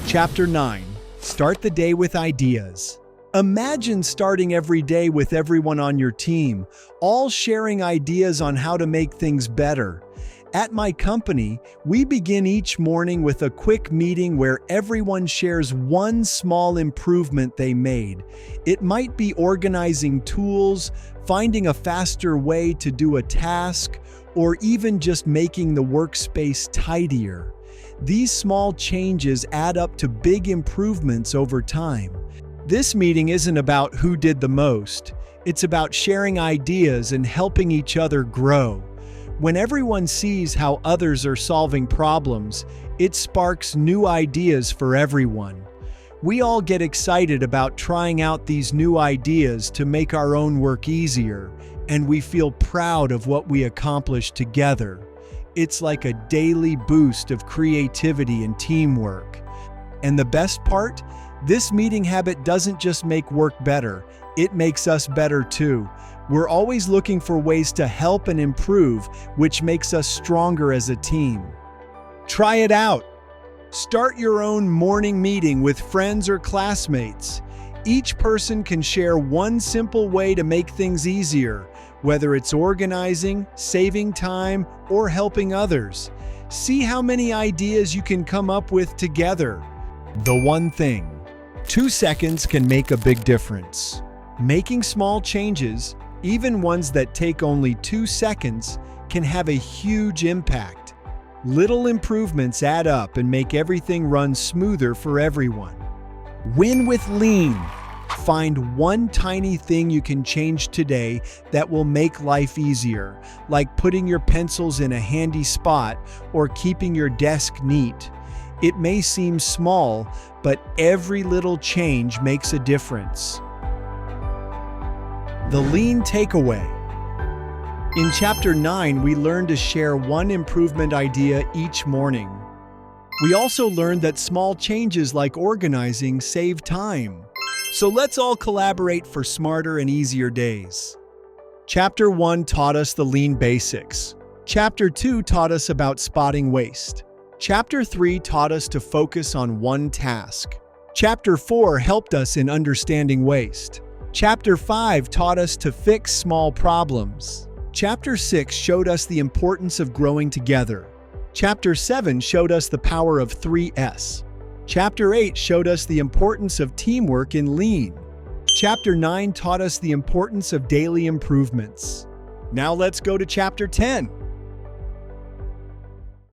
Chapter 9. Start the day with ideas. Imagine starting every day with everyone on your team, all sharing ideas on how to make things better. At my company, we begin each morning with a quick meeting where everyone shares one small improvement they made. It might be organizing tools, finding a faster way to do a task, or even just making the workspace tidier. These small changes add up to big improvements over time. This meeting isn't about who did the most. It's about sharing ideas and helping each other grow. When everyone sees how others are solving problems, it sparks new ideas for everyone. We all get excited about trying out these new ideas to make our own work easier, and we feel proud of what we accomplished together. It's like a daily boost of creativity and teamwork. And the best part? This meeting habit doesn't just make work better, it makes us better too. We're always looking for ways to help and improve, which makes us stronger as a team. Try it out. Start your own morning meeting with friends or classmates. Each person can share one simple way to make things easier, whether it's organizing, saving time, or helping others. See how many ideas you can come up with together. The one thing. 2 seconds can make a big difference. Making small changes, even ones that take only 2 seconds, can have a huge impact. Little improvements add up and make everything run smoother for everyone. Win with Lean. Find one tiny thing you can change today that will make life easier, like putting your pencils in a handy spot or keeping your desk neat. It may seem small, but every little change makes a difference. The Lean Takeaway. In Chapter 9, we learned to share one improvement idea each morning. We also learned that small changes like organizing save time. So let's all collaborate for smarter and easier days. Chapter 1 taught us the lean basics. Chapter 2 taught us about spotting waste. Chapter 3 taught us to focus on one task. Chapter 4 helped us in understanding waste. Chapter 5 taught us to fix small problems. Chapter 6 showed us the importance of growing together. Chapter 7 showed us the power of 3S. Chapter 8 showed us the importance of teamwork in Lean. Chapter 9 taught us the importance of daily improvements. Now let's go to Chapter 10.